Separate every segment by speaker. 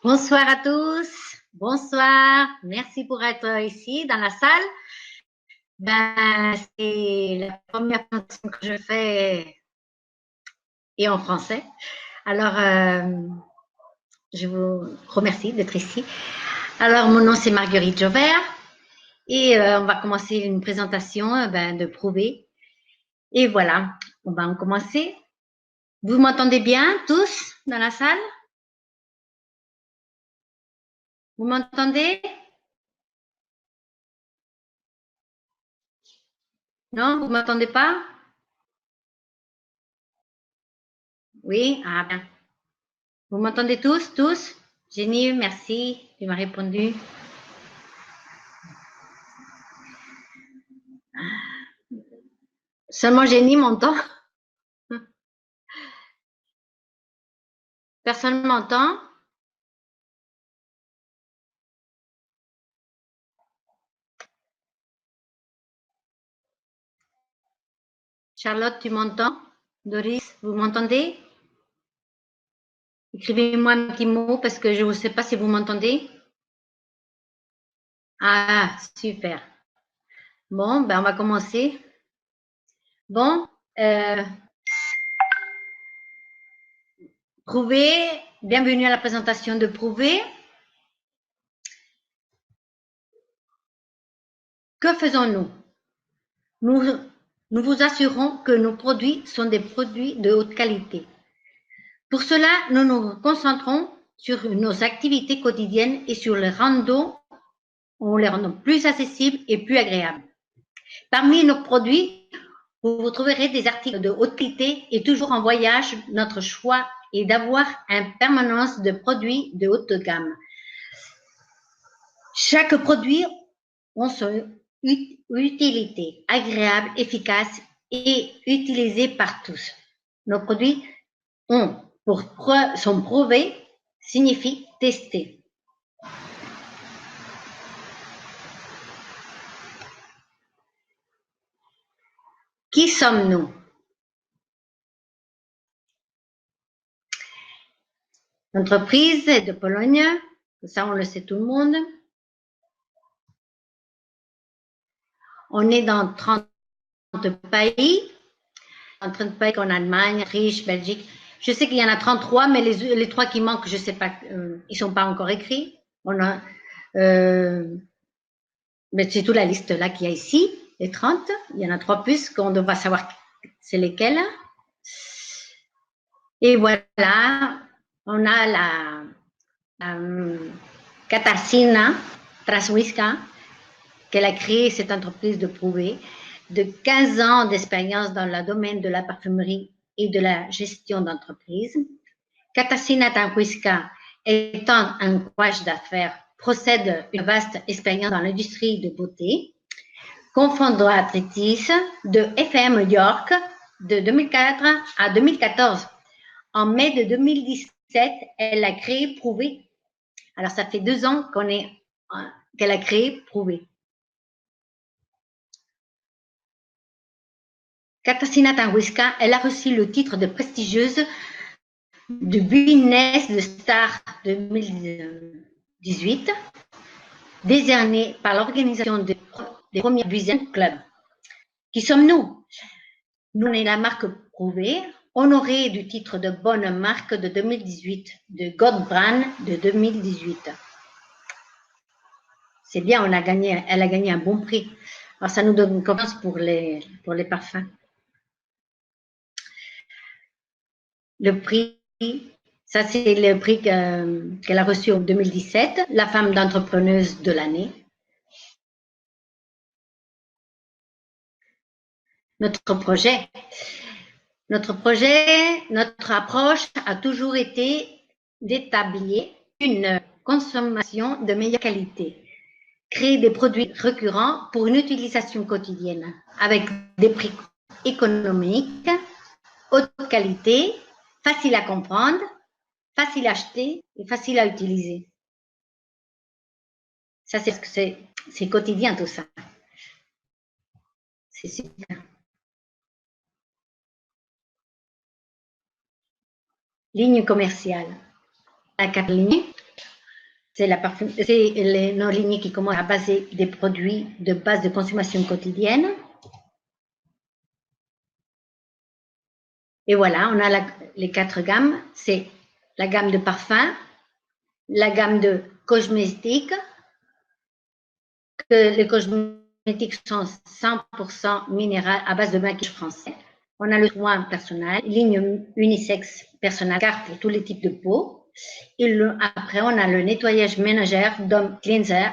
Speaker 1: Bonsoir à tous. Bonsoir. Merci pour être ici dans la salle. C'est la première présentation que je fais et en français. Alors, je vous remercie d'être ici. Alors, mon nom c'est Marguerite Jovert et on va commencer une présentation de prouver. Et voilà, on va en commencer. Vous m'entendez bien tous dans la salle? Vous m'entendez? Non, vous m'entendez pas? Oui, ah bien. Vous m'entendez tous? Jenny, merci, tu m'as répondu. Seulement Jenny m'entend. Personne ne m'entend. Charlotte, tu m'entends? Doris, vous m'entendez? Écrivez-moi un petit mot parce que je ne sais pas si vous m'entendez. Ah, super. Bon, on va commencer. Bon, euh, Prouver, bienvenue à la présentation de Prouver. Que faisons-nous? Nous vous assurons que nos produits sont des produits de haute qualité. Pour cela, nous nous concentrons sur nos activités quotidiennes et sur les on les rend plus accessibles et plus agréables. Parmi nos produits, vous trouverez des articles de haute qualité et toujours en voyage. Notre choix est d'avoir en permanence de produits de haute gamme. Chaque produit a son utilité agréable, efficace et utilisé par tous. Nos produits sont prouvés, signifie tester. Qui sommes-nous? L'entreprise est de Pologne, ça on le sait tout le monde. On est dans 30 pays, en 30 pays en Allemagne, Autriche, Belgique. Je sais qu'il y en a 33, mais les trois qui manquent, je sais pas, ils sont pas encore écrits. Mais c'est toute la liste là qu'il y a ici, les 30. Il y en a 3 plus qu'on devra savoir c'est lesquels. Et voilà, on a la Katarzyna Traswiska, qu'elle a créé cette entreprise de prouver, de 15 ans d'expérience dans le domaine de la parfumerie et de la gestion d'entreprise. Katarzyna Traswiska, étant un coach d'affaires, possède une vaste expérience dans l'industrie de beauté, cofondatrice de FM New York de 2004 à 2014. En mai de 2017, elle a créé Prouver. Alors, ça fait 2 ans qu'elle a créé Prouver. Katarzyna Traswiska, elle a reçu le titre de prestigieuse de Business de Star 2018, décerné par l'organisation des premiers Business Club. Qui sommes-nous? Nous, on est la marque Prouver, honorée du titre de bonne marque de 2018, de God Brand de 2018. C'est bien, elle a gagné un bon prix. Alors, ça nous donne une confiance pour les parfums. Le prix, ça c'est le prix qu'elle a reçu en 2017, la femme d'entrepreneuse de l'année. Notre approche a toujours été d'établir une consommation de meilleure qualité. Créer des produits récurrents pour une utilisation quotidienne avec des prix économiques, haute qualité, facile à comprendre, facile à acheter et facile à utiliser. Ça, c'est quotidien tout ça. C'est super. Ligne commerciale. La 4 lignes. C'est nos lignes qui commencent à baser des produits de base de consommation quotidienne. Et voilà, on a les 4 gammes. C'est la gamme de parfums, la gamme de cosmétiques, que les cosmétiques sont 100% minéral à base de maquillage français. On a le soin personnel, ligne unisexe personnel, car pour tous les types de peau. Et après, on a le nettoyage ménagère, d'homme cleanser,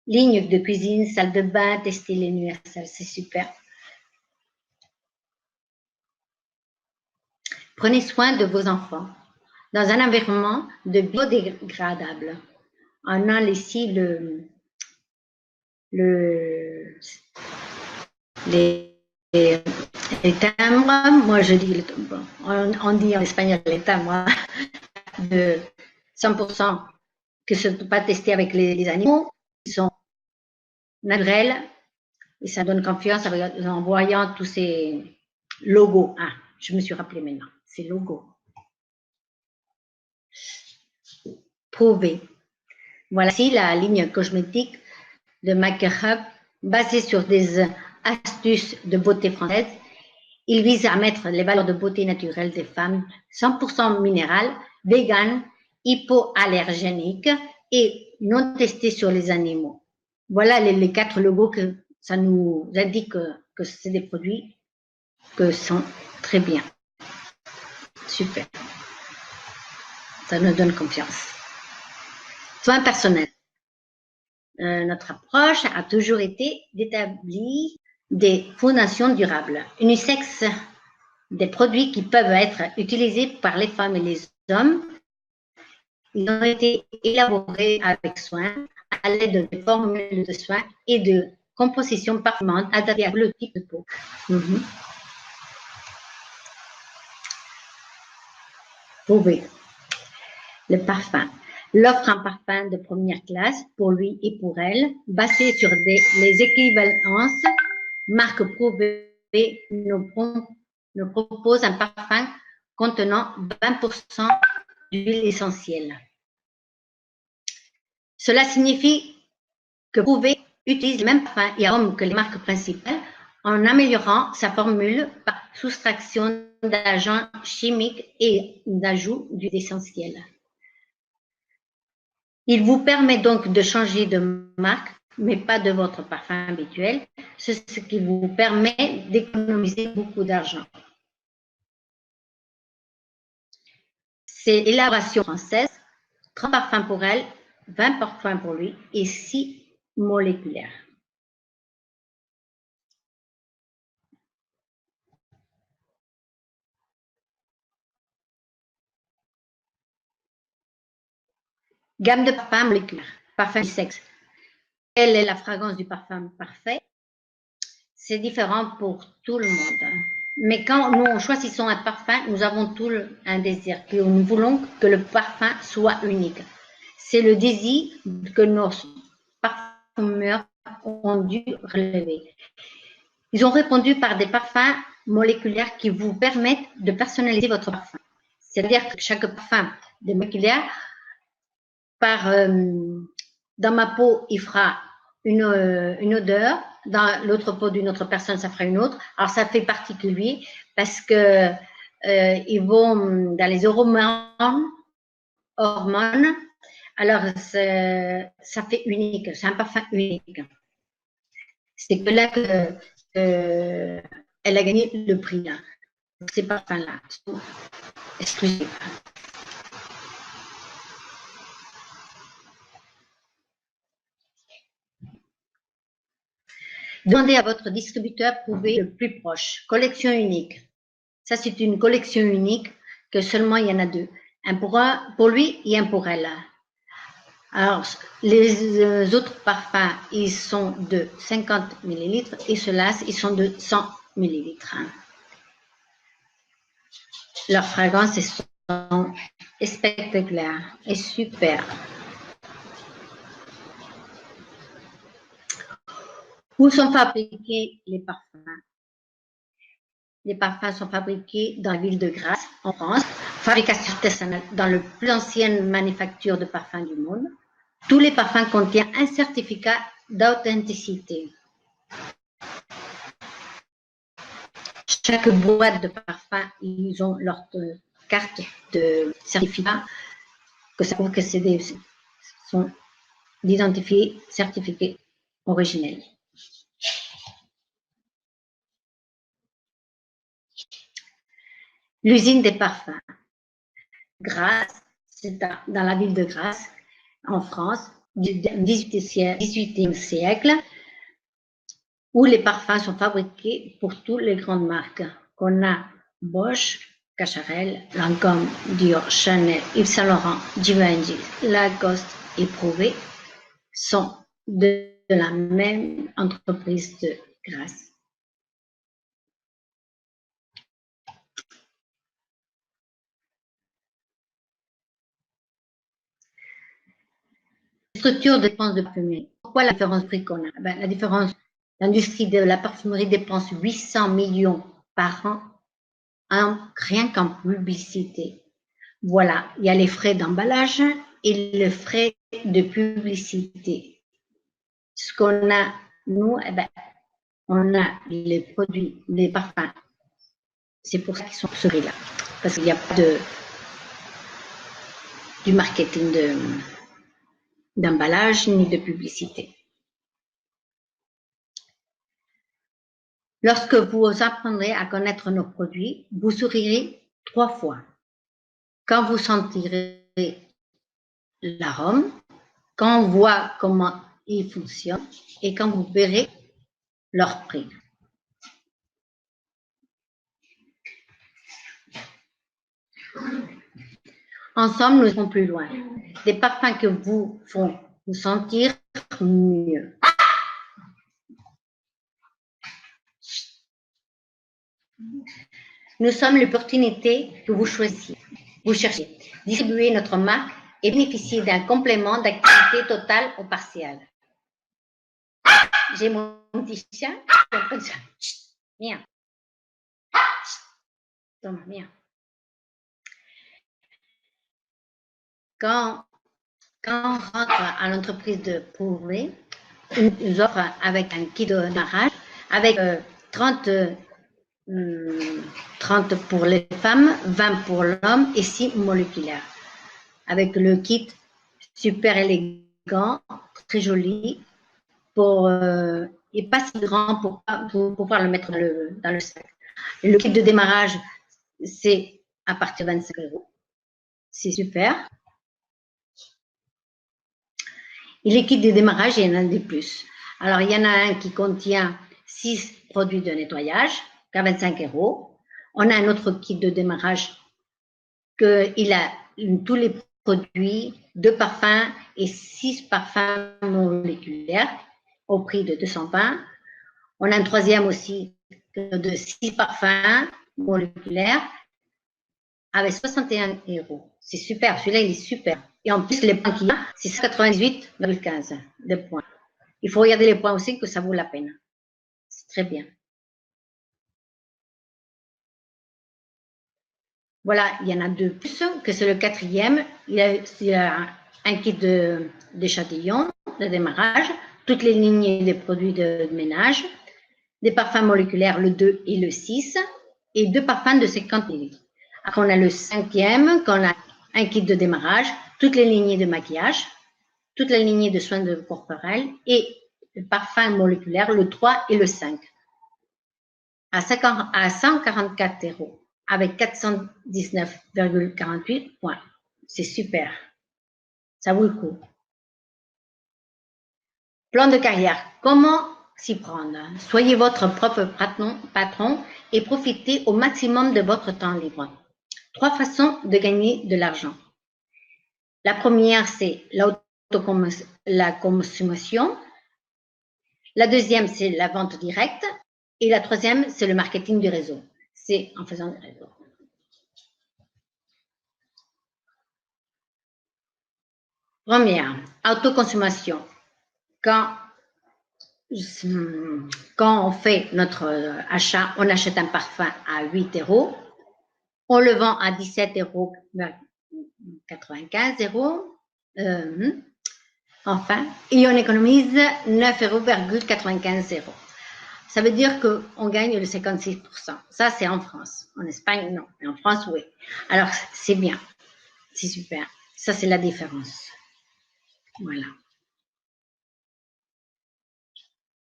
Speaker 1: ligne de cuisine, salle de bain, textile universel. C'est super. Prenez soin de vos enfants dans un environnement de biodégradable. On a ici les timbres. Moi, je dis, on dit en espagnol les timbres de 100% que ce ne peut pas tester avec les animaux. Ils sont naturels et ça donne confiance en voyant tous ces logos. Ah, je me suis rappelé maintenant, ces logos. Prouvé. Voici la ligne cosmétique de Make Hub basée sur des astuces de beauté française. Il vise à mettre les valeurs de beauté naturelle des femmes 100% minérales, véganes, hypoallergéniques et non testées sur les animaux. Voilà les 4 logos que ça nous indique que c'est des produits que sont très bien. Super. Ça nous donne confiance. Soins personnels. Notre approche a toujours été d'établir des fondations durables, unisexe, des produits qui peuvent être utilisés par les femmes et les hommes. Ils ont été élaborés avec soin à l'aide de formules de soins et de compositions parfumantes adaptées à tout le type de peau. Prouvé. Le parfum. L'offre un parfum de première classe pour lui et pour elle, basé sur les équivalences. Marque prouvée nous propose un parfum contenant 20% d'huile essentielle. Cela signifie que Prouvé utilise les mêmes parfums et arômes que les marques principales en améliorant sa formule par soustraction d'agents chimiques et d'ajout d'huile essentielle. Il vous permet donc de changer de marque, mais pas de votre parfum habituel, ce qui vous permet d'économiser beaucoup d'argent. C'est l'élaboration française, 30 parfums pour elle, 20 parfums pour lui et 6 moléculaires. Gamme de parfums moléculaires, parfum du sexe. Quelle est la fragrance du parfum parfait? C'est différent pour tout le monde. Mais quand nous choisissons un parfum, nous avons tout un désir, que nous voulons que le parfum soit unique. C'est le désir que nos parfumeurs ont dû relever. Ils ont répondu par des parfums moléculaires qui vous permettent de personnaliser votre parfum. C'est-à-dire que chaque parfum de moléculaire, dans ma peau, il fera une odeur, dans l'autre peau d'une autre personne, ça fera une autre. Alors, ça fait particulier parce que ils vont dans les hormones. Alors, ça fait unique, c'est un parfum unique. C'est que là elle a gagné le prix, là. Ces parfums-là sont exclusifs. Demandez à votre distributeur Prouvé le plus proche. Collection unique. Ça, c'est une collection unique que seulement il y en a 2. Un pour lui et un pour elle. Alors, les autres parfums, ils sont de 50 ml et ceux-là, ils sont de 100 ml. Leurs fragrances sont spectaculaires et super. Où sont fabriqués les parfums? Les parfums sont fabriqués dans la ville de Grasse, en France. Fabrication artisanale dans la plus ancienne manufacture de parfums du monde. Tous les parfums contiennent un certificat d'authenticité. Chaque boîte de parfum, ils ont leur carte de certificat, que ça prouve que c'est sont d'identifiés certifiés originels. L'usine des parfums. Grasse, c'est dans la ville de Grasse, en France, du XVIIIe siècle, où les parfums sont fabriqués pour toutes les grandes marques. On a Bosch, Cacharel, Lancôme, Dior, Chanel, Yves Saint Laurent, Givenchy, Lacoste et Prouvé sont de la même entreprise de Grasse. Structure de dépenses de parfumerie. Pourquoi la différence prix qu'on a? Ben, la différence, l'industrie de la parfumerie dépense 800 millions par an rien qu'en publicité. Voilà, il y a les frais d'emballage et les frais de publicité. Ce qu'on a, nous, eh ben, on a les produits, les parfums. C'est pour ça qu'ils sont ce prix-là. Parce qu'il n'y a pas du marketing d'emballage ni de publicité. Lorsque vous apprendrez à connaître nos produits, vous sourirez 3 fois. Quand vous sentirez l'arôme, quand on voit comment ils fonctionnent et quand vous verrez leur prix. Ensemble, nous irons plus loin. Des parfums que vous font vous sentir mieux. Nous sommes l'opportunité que vous choisissiez. Vous cherchez. Distribuer notre marque et bénéficier d'un complément d'activité totale ou partielle. J'ai mon petit chien. Viens. Viens. Quand on rentre à l'entreprise de Prouvé, nous offre avec un kit de démarrage avec 30 pour les femmes, 20 pour l'homme et 6 moléculaires. Avec le kit super élégant, très joli, et pas si grand pour pouvoir le mettre dans le sac. Le kit de démarrage, c'est à partir de 25 €. C'est super. Et les kits de démarrage, il y en a des plus. Alors, il y en a un qui contient 6 produits de nettoyage, qu'à 25 €. On a un autre kit de démarrage qu'il a tous les produits, 2 parfums et 6 parfums moléculaires au prix de 220. On a un troisième aussi de 6 parfums moléculaires avec 61 €. C'est super, celui-là il est super. Et en plus, les points qu'il y a, c'est 98,15 de points. Il faut regarder les points aussi, que ça vaut la peine. C'est très bien. Voilà, il y en a 2 plus, que c'est le 4e. Il y a un kit d'échantillons, de démarrage, toutes les lignées des produits de ménage, des parfums moléculaires, le 2 et le 6, et 2 parfums de 50 ml. Après, on a le 5e, qu'on a un kit de démarrage, toutes les lignées de maquillage, toutes les lignées de soins de corporels et le parfum moléculaire, le 3 et le 5, à 144 € avec 419,48 points. C'est super. Ça vaut le coup. Plan de carrière. Comment s'y prendre? Soyez votre propre patron et profitez au maximum de votre temps libre. 3 façons de gagner de l'argent. La première, c'est la consommation. La deuxième, c'est la vente directe. Et la troisième, c'est le marketing du réseau. C'est en faisant du réseau. Première, autoconsommation. Quand on fait notre achat, on achète un parfum à 8 €. On le vend à 17,95 €. enfin, et on économise 9,95 €. Ça veut dire qu'on gagne le 56%. Ça, c'est en France. En Espagne, non. Mais en France, oui. Alors, c'est bien. C'est super. Ça, c'est la différence. Voilà.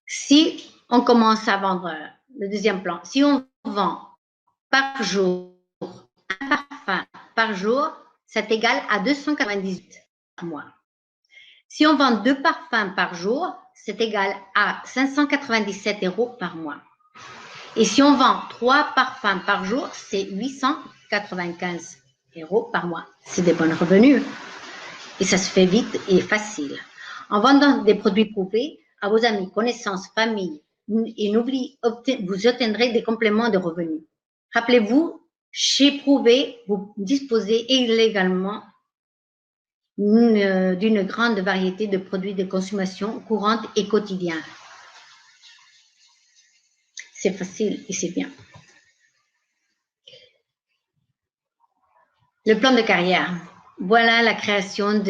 Speaker 1: Si on commence à vendre le deuxième plan, si on vend par jour, un parfum par jour, c'est égal à 298 par mois. Si on vend 2 parfums par jour, c'est égal à 597 € par mois. Et si on vend 3 parfums par jour, c'est 895 € par mois. C'est des bons revenus. Et ça se fait vite et facile. En vendant des produits prouvés à vos amis, connaissances, famille, et n'oubliez, vous obtiendrez des compléments de revenus. Rappelez-vous, chez Prouvé, vous disposez également d'une grande variété de produits de consommation courante et quotidien. C'est facile et c'est bien. Le plan de carrière. Voilà la création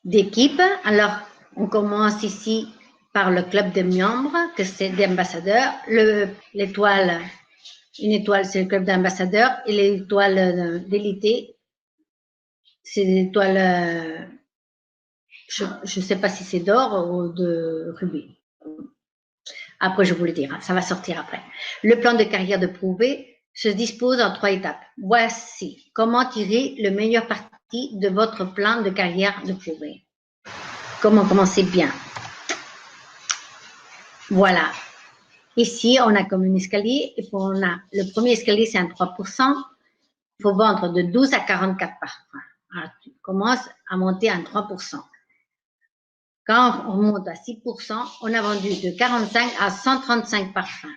Speaker 1: d'équipe. Alors, on commence ici par le club de membres, que c'est d'ambassadeurs. L'étoile, une étoile, c'est le club d'ambassadeurs. Et l'étoile d'élité, c'est l'étoile, je ne sais pas si c'est d'or ou de rubis. Après, je vous le dirai, ça va sortir après. Le plan de carrière de Prouvé se dispose en 3 étapes. Voici comment tirer le meilleur parti de votre plan de carrière de Prouvé. Comment commencer bien. Voilà. Ici, on a comme un escalier. Et on a, le premier escalier, c'est un 3%. Il faut vendre de 12 à 44 parfums. Alors, tu commences à monter à 3%. Quand on monte à 6%, on a vendu de 45 à 135 parfums.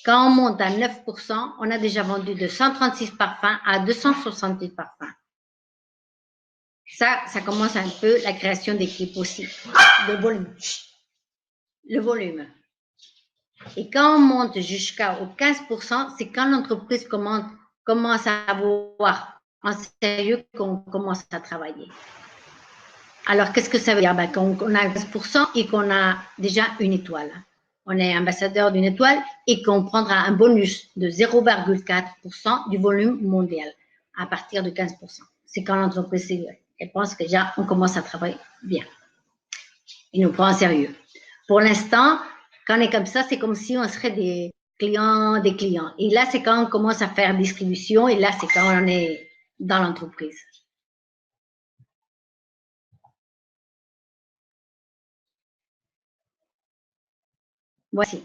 Speaker 1: Quand on monte à 9%, on a déjà vendu de 136 parfums à 268 parfums. Ça commence un peu la création d'équipe aussi, de volume. Le volume. Et quand on monte jusqu'au 15%, c'est quand l'entreprise commence à voir en sérieux qu'on commence à travailler. Alors, qu'est-ce que ça veut dire? Qu'on a 15% et qu'on a déjà une étoile. On est ambassadeur d'une étoile et qu'on prendra un bonus de 0,4% du volume mondial à partir de 15%. C'est quand l'entreprise elle pense que déjà on commence à travailler bien. Il nous prend en sérieux. Pour l'instant, quand on est comme ça, c'est comme si on serait des clients. Et là, c'est quand on commence à faire distribution et là, c'est quand on est dans l'entreprise. Voici.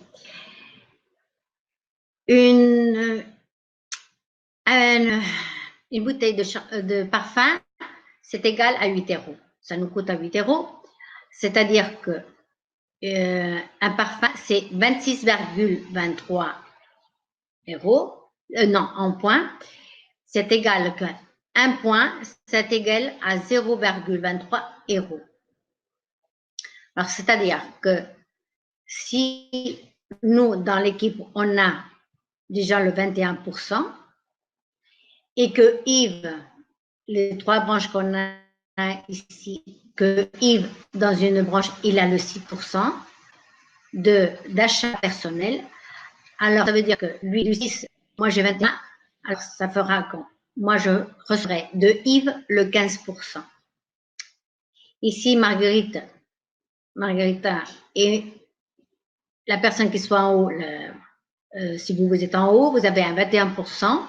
Speaker 1: Une bouteille de parfum, c'est égal à 8 €. Ça nous coûte à 8 €. C'est-à-dire que un parfum, c'est 26,23 €. Non, en points. C'est égal que 1 point, c'est égal à 0,23 €. Alors, c'est-à-dire que si nous, dans l'équipe, on a déjà le 21%, et que Yves, les 3 branches qu'on a ici, que Yves, dans une branche, il a le 6% d'achat personnel, alors ça veut dire que lui, 6, moi j'ai 21, alors ça fera que moi je recevrai de Yves le 15%. Ici, Marguerita et la personne qui soit en haut, si vous êtes en haut, vous avez un 21%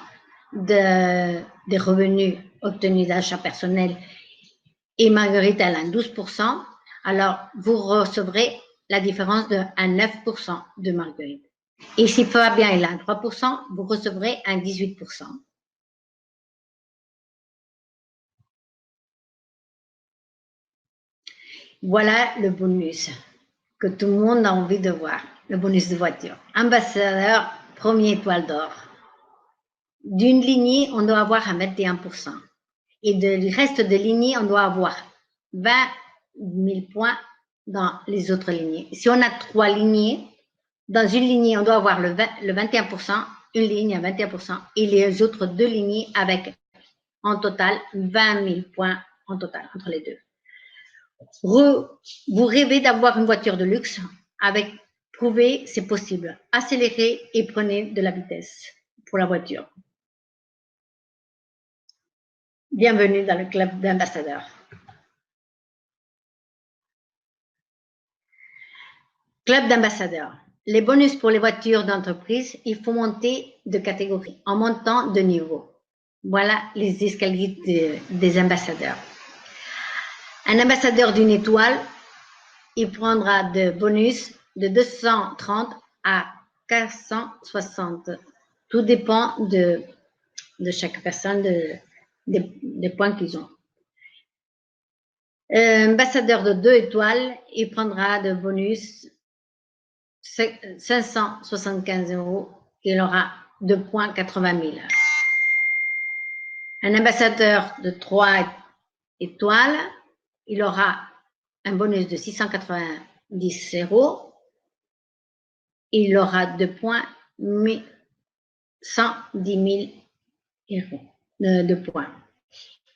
Speaker 1: des revenus obtenus d'achat personnel et Marguerite, elle a un 12%. Alors, vous recevrez la différence de 9% de Marguerite. Et si Fabien, il a un 3%, vous recevrez un 18%. Voilà le bonus que tout le monde a envie de voir, le bonus de voiture. Ambassadeur, première étoile d'or. D'une lignée, on doit avoir un 21%. Et du reste de lignées, on doit avoir 20 000 points dans les autres lignées. Si on a 3 lignées, dans une lignée, on doit avoir le 21%, une ligne à 21%, et les autres 2 lignées avec, en total, 20 000 points en total, entre les deux. Vous rêvez d'avoir une voiture de luxe avec prouvez c'est possible. Accélérez et prenez de la vitesse pour la voiture. Bienvenue dans le club d'ambassadeurs. Club d'ambassadeurs. Les bonus pour les voitures d'entreprise, il faut monter de catégorie en montant de niveau. Voilà les escaliers des ambassadeurs. Un ambassadeur d'une étoile, il prendra de bonus de 230 à 460. Tout dépend de chaque personne, des points qu'ils ont. Ambassadeur de 2 étoiles, il prendra de bonus 575 €. Il aura 2,80 000. Un ambassadeur de 3 étoiles, il aura un bonus de 690 €. Il aura 110 000 € de points.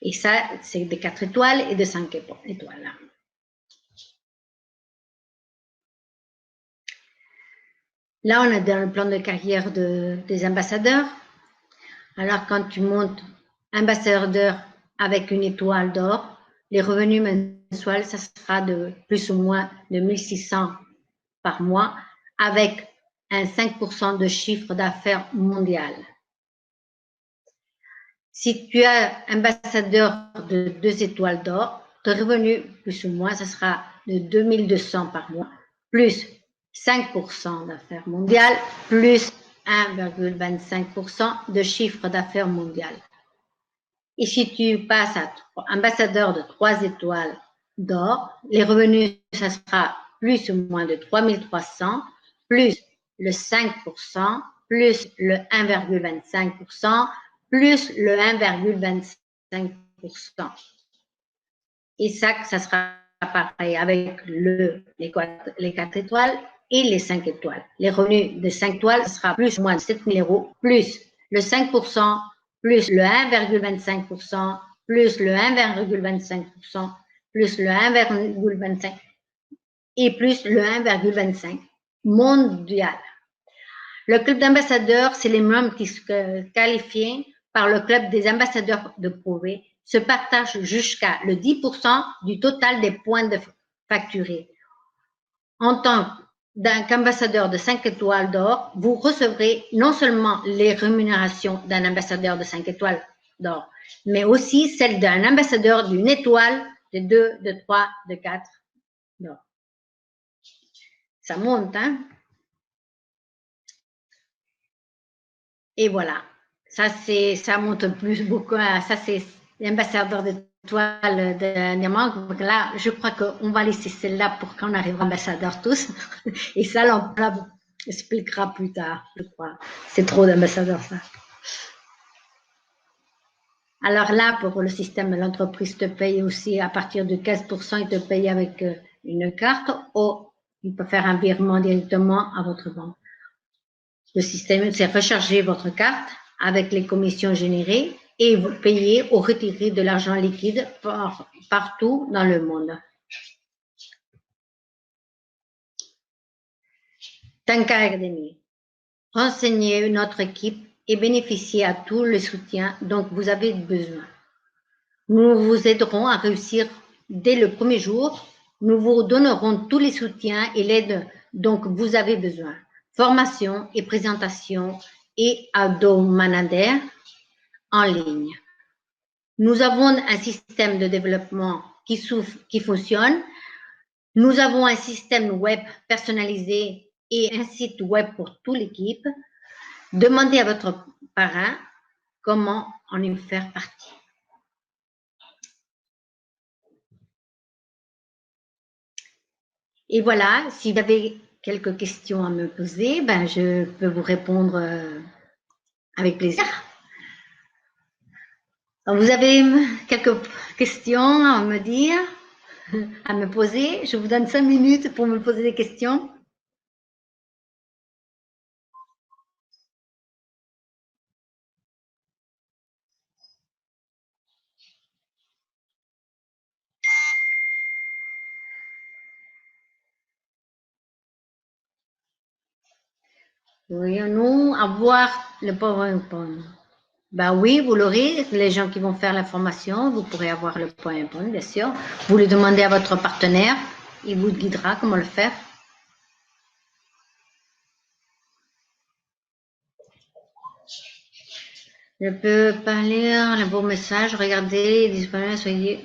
Speaker 1: Et ça, c'est de 4 étoiles et de 5 étoiles. Là, on est dans le plan de carrière des ambassadeurs. Alors, quand tu montes ambassadeur avec une étoile d'or, les revenus mensuels, ça sera de plus ou moins de 1 600 par mois avec un 5% de chiffre d'affaires mondial. Si tu es ambassadeur de 2 étoiles d'or, ton revenu, plus ou moins, ça sera de 2 200 par mois, plus 5% d'affaires mondiales, plus 1,25% de chiffre d'affaires mondial. Et si tu passes à ambassadeur de 3 étoiles d'or, les revenus, ça sera plus ou moins de 3 300, plus le 5%, plus le 1,25%, plus le 1,25%. Et ça sera pareil avec les 4 étoiles et les 5 étoiles. Les revenus de 5 étoiles, ce sera plus ou moins de 7 000 €, plus le 5%, plus le 1,25%, plus le 1,25%, plus le 1,25% et plus le 1,25% mondial. Le club d'ambassadeurs, c'est les membres qui se qualifient par le club des ambassadeurs de Prouvé se partagent jusqu'à le 10% du total des points facturés. En tant qu'ambassadeur de 5 étoiles d'or, vous recevrez non seulement les rémunérations d'un ambassadeur de 5 étoiles d'or, mais aussi celles d'un ambassadeur d'une étoile, de 2, de 3, de 4 d'or. Ça monte, hein? Et voilà, ça monte plus beaucoup. Ça c'est l'ambassadeur d'étoiles de diamant. Donc là, je crois qu'on va laisser celle-là pour qu'on arrive ambassadeur tous. Et ça, on expliquera plus tard, je crois. C'est trop d'ambassadeurs, ça. Alors là, pour le système, l'entreprise te paye aussi à partir de 15%, il te paye avec une carte ou il peut faire un virement directement à votre banque. Le système, c'est recharger votre carte avec les commissions générées et vous payez ou retirer de l'argent liquide partout dans le monde. Tanka Academy. Renseignez notre équipe et bénéficiez à tout le soutien dont vous avez besoin. Nous vous aiderons à réussir dès le premier jour. Nous vous donnerons tous les soutiens et l'aide dont vous avez besoin. Formation et présentation et hebdomadaire en ligne. Nous avons un système de développement qui fonctionne. Nous avons un système web personnalisé et un site web pour toute l'équipe. Demandez à votre parrain comment en y faire partie. Et voilà, si vous avez quelques questions à me poser, je peux vous répondre avec plaisir. Vous avez quelques questions à me dire, à me poser? Je vous donne 5 minutes pour me poser des questions. Pourrions-nous avoir le PowerPoint? Ben oui, vous l'aurez. Les gens qui vont faire la formation, vous pourrez avoir le PowerPoint, bien sûr. Vous le demandez à votre partenaire, il vous guidera comment le faire. Je peux pas lire vos messages. Regardez, disponible, soyez.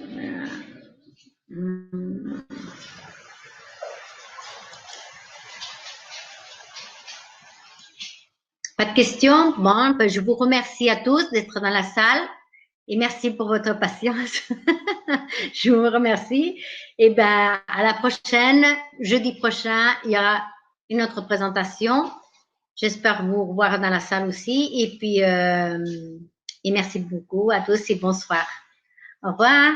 Speaker 1: Pas de questions? Bon, ben, je vous remercie à tous d'être dans la salle et merci pour votre patience. Je vous remercie. Et ben, à la prochaine, jeudi prochain, il y aura une autre présentation. J'espère vous revoir dans la salle aussi. Et puis, et merci beaucoup à tous et bonsoir. Au revoir.